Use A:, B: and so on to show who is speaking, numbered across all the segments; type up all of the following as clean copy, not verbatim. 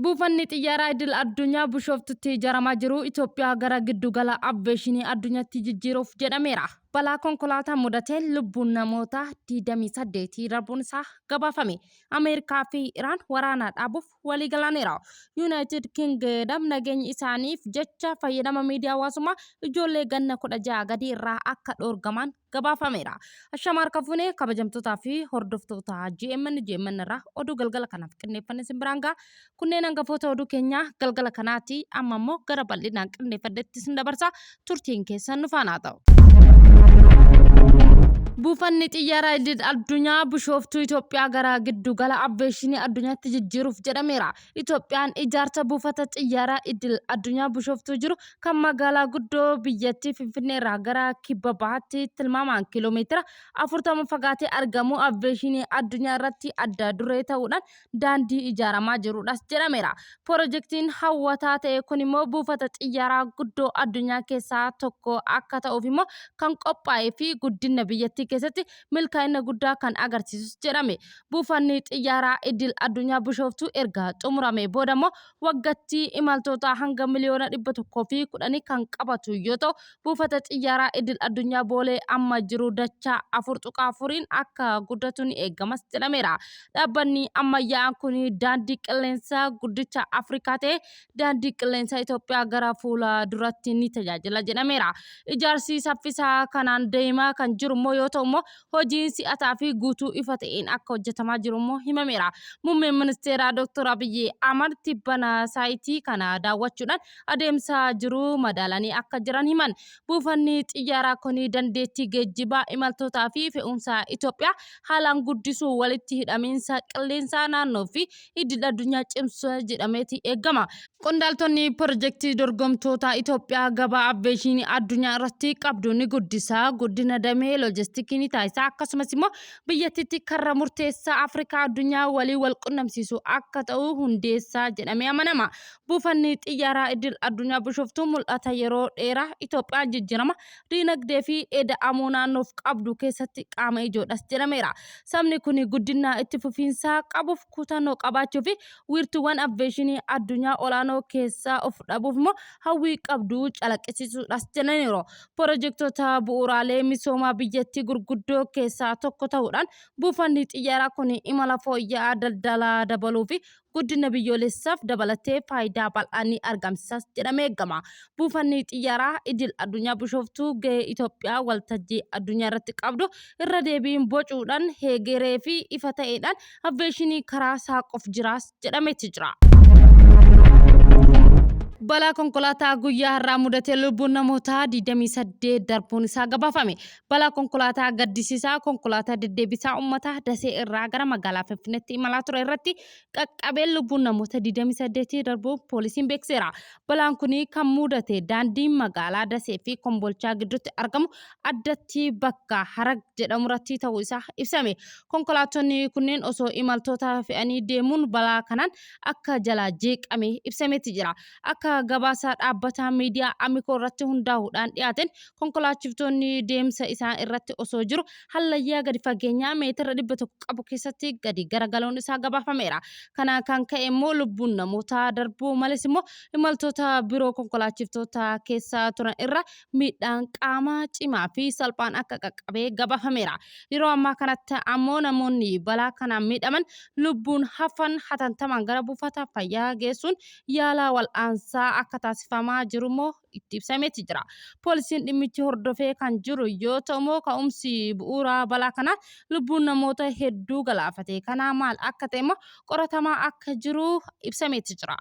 A: buufanni xiyyaara idil addunyaa bishooftutti ijaramaa jiru Itoophiyaa gara giddugala abbeeshinii addunyaatti jijjiiruuf jedhameera. Balaa konkolaataa mudatee lubbuun namoota 28 darbuun isaa gabaafame. Ameerikaa fi Iraan waraana dhaabuuf walii galaniiru. United Kingdom nageenya isaaniif jecha fayyadama miidiyaa hawaasummaa ijoollee ganna 16 gadi irraa akka dhoorgaman gabaafameera. Ashaamar Kafunee kabajamtootaa fi hordoftoota GMN irraa oduu galgala kanaaf qindeeffanne simbiraangaa kunneen hangafoota oduu keenya galgala kanaati amma immoo gara bal'inaan qindeeffadetti sin dabarsa turtiin keessan nu faana ta'u. buufanni xiyyaara idil addunyaa bishooftuu Itoophiyaa gara giddugala abbeeshinii addunyaatti jijjiiruuf jedhameera. Itoophiyaan ijaarsa buufata xiyyaara idil addunyaa bishooftuu jiru kan magaalaa guddoo biyyattii Finfinnee irraa gara kibba bahaatti tilmaamaan kiiloomeetira 40 fagaatee argamu abbeeshinii addunyaa irratti adda duree ta'uudhaan daandii ijaaramaa jiruudhas jedhameera. Piroojeektiin hawwataa ta'e kun immoo buufata xiyyaaraa guddoo addunyaa keessaa tokko akka ta'uuf immoo kan qophaa'ee fi guddina biyyattii keessatti milkaa'ina guddaa kan agarsiisus jedhame. Buufanni xiyyaaraa idil addunyaa bishooftuu erga xumurame booda immoo waggaatti imaltoota hanga miliyoona 110 kan qabatu yoo ta'u buufata xiyyaaraa idil addunyaa boolee amma jiru dachaa 4.4 akka guddatu ni eegamas jedhameera. Dhaabbanni ammayyaa'aan kun daandii qilleensaa guddicha Afrikaa ta'e daandii qilleensaa Itoophiyaa gara fuula duratti ni tajaajila jedhameera. Ijaarsi saffisaa kanaan deemaa kan jiru yoo ta'u hojiin si'ataa fi guutuu ifa ta'een akka hojjetamaa jiru himameera. Muummeen ministeeraa Dr. Abiy Ahmad tibbana saayitii kana daawwachuudhaan adeemsa jiru madaalanii akka jiran himan. Buufanni xiyyaaraa kun dandeettii geejjibaa imaltootaa fi fe'umsa Itoophiyaa haalaan guddisuu walitti hidhamiinsa qilleensaa naannoo fi idil addunyaa cimsuu jedhameeti eegama. Qondaaltonni piroojeektii dorgomtoota Itoophiyaa gabaa abbeeshinii addunyaa irratti qabdu ni guddisaa guddina damee loojistiikii ni taasisaa akkasumas immoo biyyattiitti karra murteessaa Afrikaa addunyaa walii wal qunnamsiisu akka ta'u hundeessaa jedhamee amanama. Buufanni xiyyaaraa idil addunyaa bishooftuu mul'ata yeroo dheeraa Itoophiyaa jijjiirama diinagdee fi eda'amuu naannoof qabdu keessatti qaama ijoodhas jedhameera. Sabni kun guddina itti fufiinsaa qabuuf kutannoo qabaachuu fi wiirtuuwwan abbeeshinii addunyaa olaanoo keessaa of dhabuuf immoo hawwii qabdu calaqqisiisuudhas jedhaniiru. Piroojeektoota bu'uuraalee misoomaa biyyattii gurguddoo keessaa tokko ta'uudhaan buufanni xiyyaaraa kun imala fooyya'aa daldalaa dabaluu fi guddina biyyoolessaaf dabalatee faayidaa bal'aa ni argamsiisas jedhamee eegama. Buufanni xiyyaaraa idil addunyaa bishooftuu gahee Itoophiyaa waltajjii addunyaa irratti qabdu irra deebiin bocuudhaan heegeree fi ifa ta'eedhaan abbeeshinii karaa saaquuf jiraas jedhameeti jira. Balaa konkolaataa guyyaa har'aa mudatee lubbuun namoota 28 darbuun isaa gabaafame. Balaa konkolaataa gaddisiisaa konkolaataa deddeebisaa uummataa Dasee irraa gara magaalaa Finfinneetti imalaa ture irratti qaqqabee lubbuun namoota 28 darbuu poolisiin beekseera. Balaan kun kan mudate daandii magaalaa Dasee fi Kombolchaa gidduutti argamu addatti bakka Harag jedhamu irratti ta'uu isaa ibsame. Konkolaattonni kunneen osoo imaltoota fe'anii deemuun balaa kanaan akka jalaa jeeqame ibsameeti jira. Akka gabaasa dhaabbata miidiyaa Amikoo irratti hundaa'uudhaan dhiyaateen konkolaachiftonni deemsa isaan irratti osoo jiru hallayyaa gadi fageenyaa meetira 100 qabu keessatti gadi garagaluun isaa gabaafameera. Kana kan ka'e immoo lubbuun namoota darbuu malees immoo imaltoota biroo konkolaachiftota keessa turan irra miidhaan qaamaa cimaa fi salphaan akka qaqqabee gabaafameera. Yeroo ammaa kanatti ammoo namoonni balaa kanaan miidhaman lubbuun hafan hatantamaan gara buufata fayyaa geessuun yaala wal'aansaa akka taasifamaa jiru immoo itti ibsameeti jira. Poolisiin dhimmichi hordofee kan jiru yoo ta'u immoo ka'umsi bu'uura balaa kanaa lubbuun namoota hedduu galaafate kanaa maal akka ta'e immoo qoratamaa akka jiru ibsameeti jira.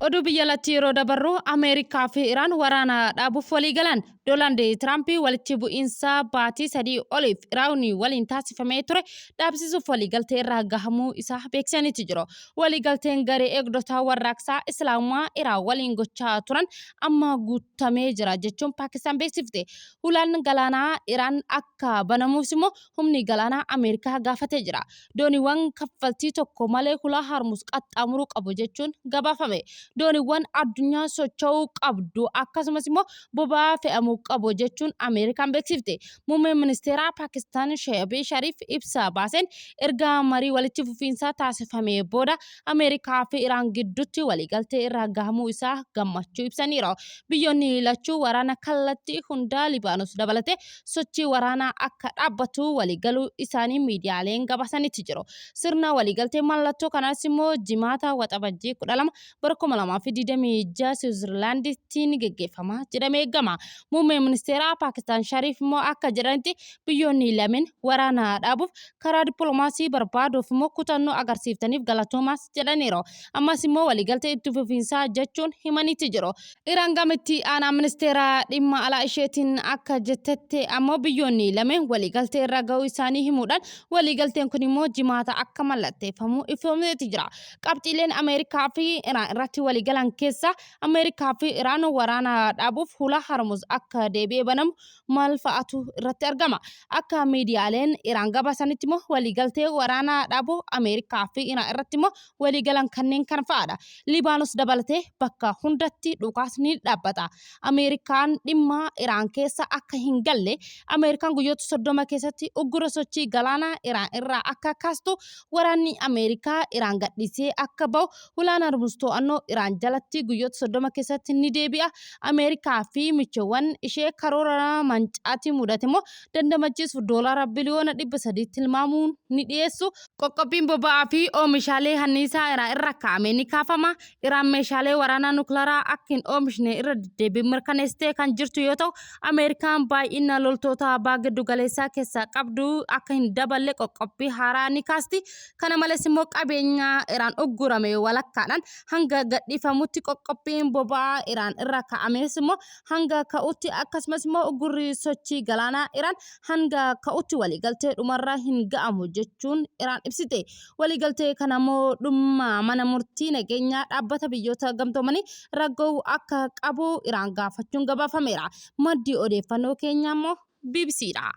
A: Oduu biyya alatti yeroo dabarru Ameerikaa fi Iraan waraana dhaabuuf walii galan. Doonaald Tiraamp walitti bu'iinsa baatii 3 oliif Iraan waliin taasifamee ture dhaabsisuuf waliigaltee irraa gahamuu isaa beeksisaniiti jiru. Waliigalteen garee eegdota warraaqsaa Islaamaa Iraan waliin gochaa turan amma guutamee jira jechuun Paakistaan beeksifte. Hulaan galaanaa Iraan akka banamuuf immoo humni galaanaa Ameerikaa gaafatee jira. Dooniiwwan kaffaltii tokko malee hulaa Hormuz qaxxaamuruu qabu jechuun gabaafame. Dooniiwwan addunyaa socho'uu qabdu akkasumas immoo boba'aa fe'amu fayyadamuu qabu jechuun Ameerikaan beeksifte. Muummeen ministeeraa Paakistaan Shehbaz Sharif ibsa baaseen erga marii walitti fufiinsaa taasifamee booda Ameerikaa fi Iraan gidduutti waliigaltee irra gahamuu isaa gammachuu ibsaniiru. Biyyoonni lachuu waraana kallattii hundaa Libaanos dabalatee sochii waraanaa akka dhaabbatu waliigaluu isaanii miidiyaaleen gabaasanitti jiru. Sirna waliigaltee mallattoo kanaas immoo jimaata waxabajjii 12 bara 2026 Switzerlandittiin geggeeffama jedhamee eegama. Muummeen ministeeraa Paakistaan Sharif immoo akka jedhanitti biyyoonni lameen waraana dhaabuuf karaa dippiloomaasii barbaaduuf immoo kutannoo agarsiiftaniif galatoomaas jedhaniiru. Ammas immoo waliigaltee itti fufiinsaa jechuun himanitti jiru. Iraan gamitti aanaa ministeera dhimma alaa isheetiin akka jettetti ammoo biyyoonni lameen waliigaltee irra gahuu isaanii himuudhaan waliigalteen kun immoo jimaata akka mallatteeffamu ifoomseeti jira. Qabxiileen Ameerikaa fi Iraan irratti waliigalan keessa Ameerikaa fi Iraan waraana dhaabuuf hula Hormuz akka deebi'ee banamu maal fa'aatu irratti argama. Akka miidiyaaleen Iraan gabaasanitti immoo waliigaltee waraana dhaabuu Ameerikaa fi Iraan irratti immoo waliigalan kanneen kan fa'aadha. Libaanos dabalatee bakka hundatti dhukaasni dhaabbata. Ameerikaan dhimma Iraan keessa akka hin galle Ameerikaan guyyoota 30 keessatti uggura sochii galaanaa Iraan irraa akka kaastu waraanni Ameerikaa Iraan gadhiisee akka bahu hulaan Hormuz to'annoo Iraan jalatti guyyoota 30 keessatti ni deebi'a. Ameerikaa fi michoowwan ishee karoora mancaatii mudate immoo dandamachiisuuf doolaara biliyoona 300 tilmaamuun ni dhiyeessu. Qoqqobbiin boba'aa fi oomishaalee hanniisaa Iraan irra kaa'ame ni kaafama. Iraan meeshaalee waraanaa nukleeraa akka hin oomishne irra deddeebiin mirkaneessitee kan jirtu yoo ta'u, Ameerikaan baay'ina loltoota abbaa giddu galeessaa keessaa qabdu akka hin daballe qoqqobbii haaraa ni kaasti. Kana malees immoo qabeenya Iraan uggurame walakkaadhaan hanga gadhiifamutti qoqqobbiin boba'aa Iraan irra kaa'ames immoo hanga ka'utti akkasumas immoo uggurri sochii galaanaa Iraan hanga ka'utti waliigaltee dhumarra hin ga'amu jechuun Iraan ibsite. Waliigaltee kana immoo dhumma mana murtii nageenyaa dhaabbata biyyoota gamtoomanii ragga'uu akka qabu Iraan gaafachuun gabaafameera. Maddi odeeffannoo keenya immoo BBCdha.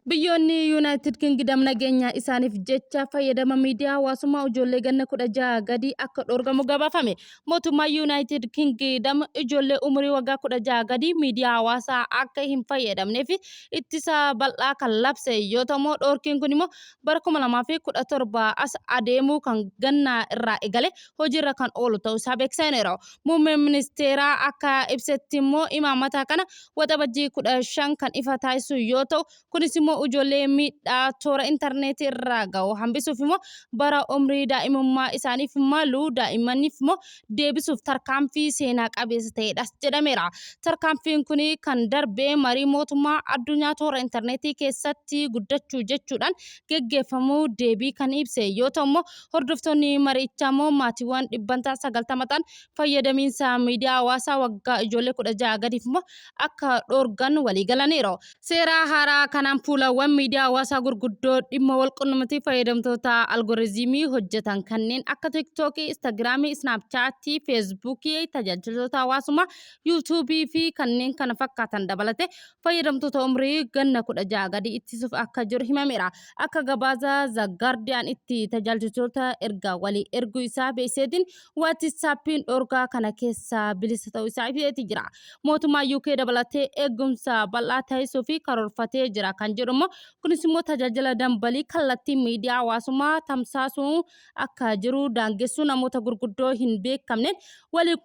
A: Biyyoonni United Kingdom nageenya isaaniif jecha fayyadama miidiyaa hawaasummaa ijoollee ganna 16 gadi akka dhorgamu gabaafame. Mootummaan United Kingdom ijoollee umurii waggaa 16 gadi miidiyaa hawaasaa akka hin fayyadamneef ittisa bal'aa kan labse yoo ta'u dhorkiin kun immoo bara 2017 as adeemuu kan ganna irraa eegale hojiirra kan oolu ta'uu isaa beeksiseera. Muummeen ministeeraa akka ibsetti immoo imaamata kana waxabajjii 15 kan ifa taasisu yoo ta'u kunis immoo ijoollee miidhaa toora intarneetii irraa ga'u hambisuuf immoo bara umrii daa'imummaa isaaniif malu daa'immaniif immoo deebisuuf tarkaanfii seenaa qabeessa ta'edhas jedhameera. Tarkaanfiin kun kan darbee marii mootummaa addunyaa toora intarneetii keessatti guddachuu jechuudhaan geggeeffamuu deebii kan ibse yoo ta'u immoo hordoftoonni marichaa immoo maatiiwwan 90 fayyadamiinsa miidiyaa hawaasaa waggaa ijoollee 16 gadiif immoo akka dhorgan waliigalaniiru. Seera haaraa kanaan fuulawwan miidiyaa hawaasaa gurguddoo dhimma walqunnamtii fayyadamtoota algoritmii hojjetan kanneen akka TikTokii, Instagramii, Snapchatii, Facebookii, tajaajiloota hawaasummaa, YouTubii fi kanneen kana fakkaatan dabalatee fayyadamtoota umrii ganna 16 gadi ittisuuf akka jiru himameera. Akka gabaasa The Guardian itti tajaajiloota ergaa walii erguu isaa beeksiseetiin WhatsAppiin dhorgaa kana keessa bilisa ta'uu isaa ibseeti jira. Mootummaa UK dabalatee eegumsa bal'aa taasisuu fi karoorfatee jira kan jedhamu kunis immoo tajaajila dambalii kallattii miidiyaa hawaasummaa tamsaasuu akka jiru daangessuu namoota gurguddoo hin beekamneen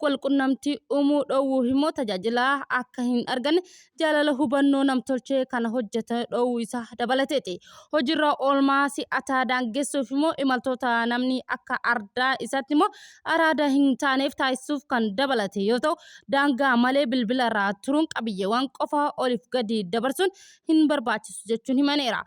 A: walqunnamtii uumuu dhowwuu immoo tajaajila akka hin arganne jaalala hubannoo namtolchee kana hojjeta dhowwuu isaa dabalateeti. Hojiirra oolmaa si'ataa daangessuuf immoo imaltoota namni akka ardaa isaatti immoo araada hin taaneef taasisuuf kan dabalate yoo ta'u daangaa malee bilbila irraa turuun qabiyyeewwan qofa oliif gadi dabarsuun hin barbaachisu jechuun himaneera.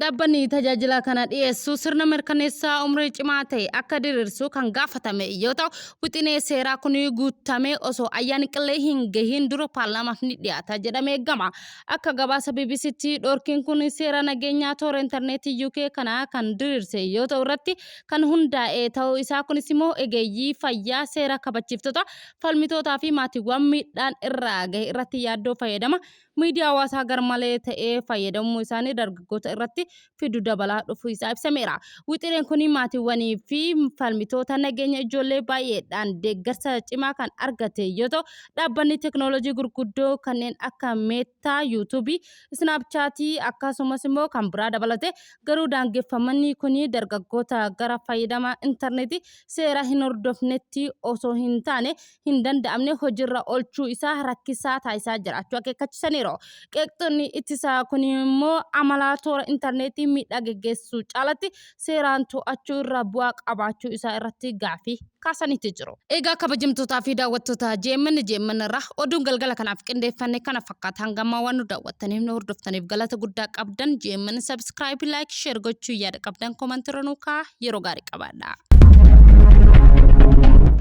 A: Dhaabbanni tajaajila kana dhiyeessu sirna mirkaneessaa umrii cimaa ta'e akka diriirsu kan gaafatame yoo ta'u wixinee seeraa kun guutamee osoo ayyaanni qillee hin gahiin dura paarlaamaaf ni dhiyaata jedhamee eegama. Akka gabaasa BBCtti dhorkiin kun seera nageenyaa toora intarneetii UK kana kan diriirse yoo ta'u irratti kan hundaa'e ta'uu isaa kunis immoo egeeyyii fayyaa seera kabachiiftota falmitootaa fi maatiiwwan miidhaan irraa gahe irratti yaaddoo fayyadama miidiyaa hawaasaa garmalee ta'ee fayyadamuu isaanii dargaggoota irratti fiduu dabalaa dhufuu isaa ibsameera. Wixineen kun maatiiwwanii fi falmitoota nageenya ijoollee baay'eedhaan deeggarsa cimaa kan argate yoo ta'u, dhaabbanni teknooloojii gurguddoo kanneen akka Meetaa, yuutuubii, Snaapchaatii akkasumas immoo kan biraa dabalate garuu daangeffamni kun dargaggoota gara fayyadama intarneetii seera hin hordofnetti osoo hin taane hin danda'amne hojiirra oolchuu isaa rakkisaa taasisaa jiraachuu akeekkachiisaniiru. Qeeqxonni ittisaa kun immoo amala toora intarneetii miidhaa geggeessuu caalatti seeraan to'achuu irra bu'aa qabaachuu isaa irratti gaaffii kaasanitti jiru. Egaa kabajamtootaa fi daawwattoota JMN irraa oduun galgala kanaaf qindeeffanne kana fakkaata. Hangammaa waan nu daawwattaniif nu hordoftaniif galata guddaa qabdan. JMN subscribe, like, share gochuu yaada qabdan komentii irra nuu kaa'aa. Yeroo gaarii qabaadhaa.